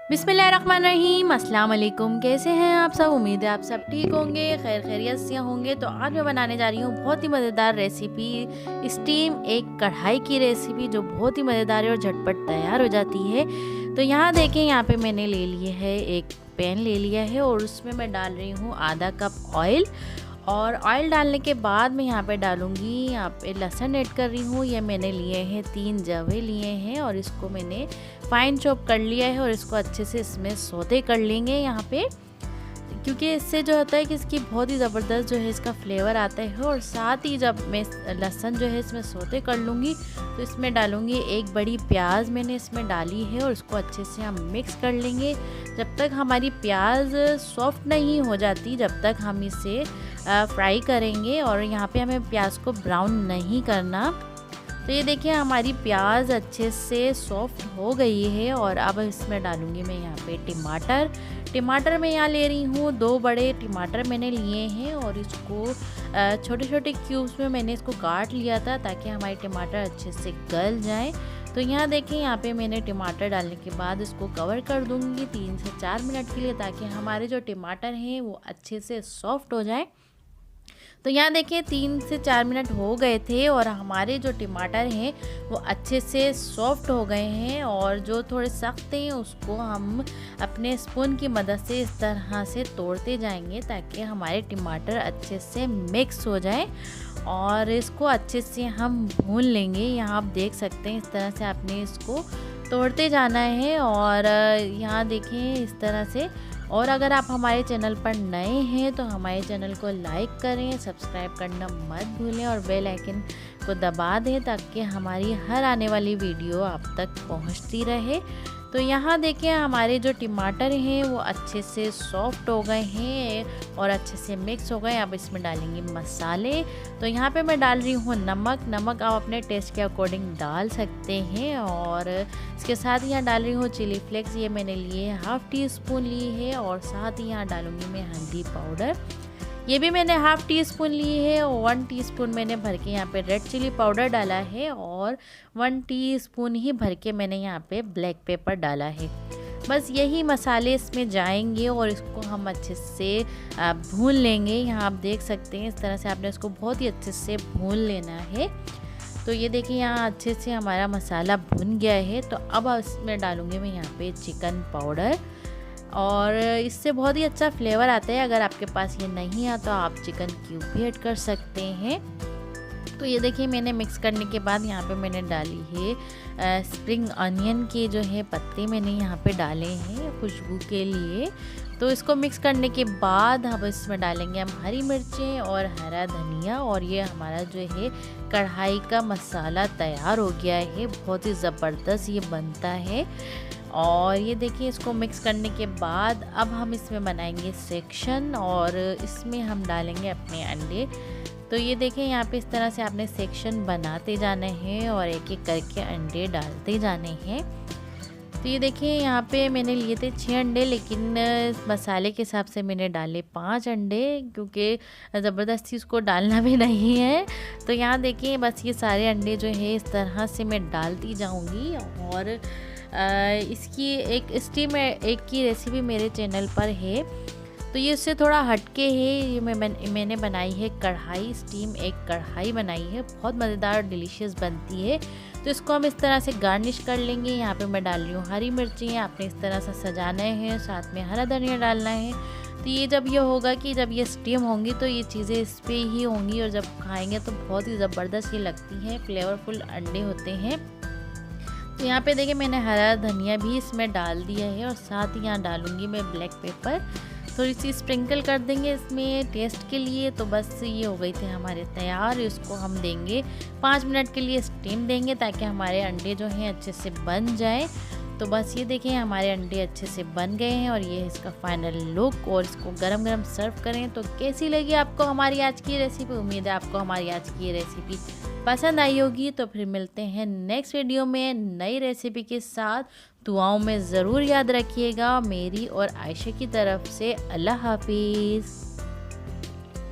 बिस्मिल्लाहिर्रहमानिर्रहीम, अस्सलाम वालेकुम। कैसे हैं आप सब? उम्मीद है आप सब ठीक होंगे, खैर खैरियत से होंगे। तो आज मैं बनाने जा रही हूँ बहुत ही मज़ेदार रेसिपी, स्टीम एक कढ़ाई की रेसिपी जो बहुत ही मज़ेदार है और झटपट तैयार हो जाती है। तो यहाँ देखें, यहाँ पे मैंने ले लिए है, एक पैन ले लिया है और उसमें मैं डाल रही हूँ आधा कप ऑयल। और ऑयल डालने के बाद मैं यहाँ पे डालूँगी, यहाँ पे लहसुन ऐड कर रही हूँ। ये मैंने लिए हैं 3 जवे लिए हैं और इसको मैंने फाइन चॉप कर लिया है और इसको अच्छे से इसमें सौते कर लेंगे यहाँ पे, क्योंकि इससे जो होता है कि इसकी बहुत ही ज़बरदस्त जो है इसका फ्लेवर आता है। और साथ ही जब मैं लहसुन जो है इसमें सौते कर लूँगी तो इसमें डालूँगी एक बड़ी प्याज मैंने इसमें डाली है और इसको अच्छे से हम मिक्स कर लेंगे जब तक हमारी प्याज सॉफ्ट नहीं हो जाती, जब तक हम इसे फ्राई करेंगे। और यहाँ पे हमें प्याज को ब्राउन नहीं करना। तो ये देखिए हमारी प्याज अच्छे से सॉफ्ट हो गई है। और अब इसमें डालूँगी मैं यहाँ पे टमाटर मैं यहाँ ले रही हूँ 2 बड़े टमाटर मैंने लिए हैं और इसको छोटे छोटे क्यूब्स में मैंने इसको काट लिया था ताकि हमारे टमाटर अच्छे से गल जाएं। तो यहाँ देखें, यहाँ पे मैंने टमाटर डालने के बाद इसको कवर कर दूँगी 3 से 4 मिनट के लिए, ताकि हमारे जो टमाटर हैं वो अच्छे से सॉफ्ट हो जाएं। तो यहाँ देखिए 3 से 4 मिनट हो गए थे और हमारे जो टमाटर हैं वो अच्छे से सॉफ्ट हो गए हैं। और जो थोड़े सख्त हैं उसको हम अपने स्पून की मदद से इस तरह से तोड़ते जाएंगे ताकि हमारे टमाटर अच्छे से मिक्स हो जाए और इसको अच्छे से हम भून लेंगे। यहाँ आप देख सकते हैं इस तरह से आपने इसको तोड़ते जाना है। और यहाँ देखें इस तरह से। और अगर आप हमारे चैनल पर नए हैं तो हमारे चैनल को लाइक करें, सब्सक्राइब करना मत भूलें और बेल आइकन को दबा दें ताकि हमारी हर आने वाली वीडियो आप तक पहुंचती रहे। तो यहाँ देखिए हमारे जो टमाटर हैं वो अच्छे से सॉफ्ट हो गए हैं और अच्छे से मिक्स हो गए। अब इसमें डालेंगे मसाले। तो यहाँ पे मैं डाल रही हूँ नमक आप अपने टेस्ट के अकॉर्डिंग डाल सकते हैं। और इसके साथ ही यहाँ डाल रही हूँ चिली फ्लेक्स, ये मैंने लिए हाफ़ टी स्पून ली है। और साथ ही यहाँ डालूँगी मैं हल्दी पाउडर, ये भी मैंने हाफ़ टी स्पून ली है। और 1 टीस्पून मैंने भर के यहाँ पे रेड चिली पाउडर डाला है और 1 टीस्पून ही भर के मैंने यहाँ पे ब्लैक पेपर डाला है। बस यही मसाले इसमें जाएंगे और इसको हम अच्छे से भून लेंगे। यहाँ आप देख सकते हैं इस तरह से आपने इसको बहुत ही अच्छे से भून लेना है। तो ये देखिए यहाँ अच्छे से हमारा मसाला भुन गया है। तो अब इसमें डालूँगी मैं यहाँ पे चिकन पाउडर और इससे बहुत ही अच्छा फ्लेवर आता है। अगर आपके पास ये नहीं है तो आप चिकन क्यूब भी ऐड कर सकते हैं। तो ये देखिए मैंने मिक्स करने के बाद यहाँ पे मैंने डाली है स्प्रिंग अनियन के जो है पत्ते मैंने यहाँ पे डाले हैं खुशबू के लिए। तो इसको मिक्स करने के बाद अब इसमें डालेंगे हम हरी मिर्चें और हरा धनिया। और ये हमारा जो है कढ़ाई का मसाला तैयार हो गया है, बहुत ही ज़बरदस्त ये बनता है। और ये देखिए इसको मिक्स करने के बाद अब हम इसमें बनाएंगे सेक्शन और इसमें हम डालेंगे अपने अंडे। तो ये देखें यहाँ पे इस तरह से आपने सेक्शन बनाते जाने हैं और एक एक करके अंडे डालते जाने हैं। तो ये देखिए यहाँ पे मैंने लिए थे 6 अंडे, लेकिन मसाले के हिसाब से मैंने डाले 5 अंडे, क्योंकि ज़बरदस्ती उसको डालना भी नहीं है। तो यहाँ देखिए बस ये सारे अंडे जो है इस तरह से मैं डालती जाऊँगी। और इसकी एक स्टीम एक की रेसिपी मेरे चैनल पर है, तो ये उससे थोड़ा हटके है। ये मैंने बनाई है कढ़ाई स्टीम एक कढ़ाई बनाई है, बहुत मज़ेदार और डिलीशियस बनती है। तो इसको हम इस तरह से गार्निश कर लेंगे। यहाँ पे मैं डाल रही हूँ हरी मिर्ची, आपने इस तरह से सजाना है, साथ में हरा धनिया डालना है। तो ये जब ये होगा कि जब ये स्टीम होंगी तो ये चीज़ें इस पर ही होंगी और जब खाएँगे तो बहुत ही ज़बरदस्त ये लगती हैं, फ्लेवरफुल अंडे होते हैं। तो यहाँ पे देखिए मैंने हरा धनिया भी इसमें डाल दिया है और साथ ही यहाँ डालूँगी मैं ब्लैक पेपर, थोड़ी सी स्प्रिंकल कर देंगे इसमें टेस्ट के लिए। तो बस ये हो गई थे हमारे तैयार। इसको हम देंगे 5 मिनट के लिए स्टीम देंगे ताकि हमारे अंडे जो हैं अच्छे से बन जाए। तो बस ये देखें हमारे अंडे अच्छे से बन गए हैं और ये है इसका फाइनल लुक। और इसको गरम गरम सर्व करें। तो कैसी लगी आपको हमारी आज की रेसिपी? उम्मीद है आपको हमारी आज की रेसिपी पसंद आई होगी। तो फिर मिलते हैं नेक्स्ट वीडियो में नई रेसिपी के साथ। दुआओं में ज़रूर याद रखिएगा मेरी और आयशा की तरफ से। अल्लाह हाफिज़।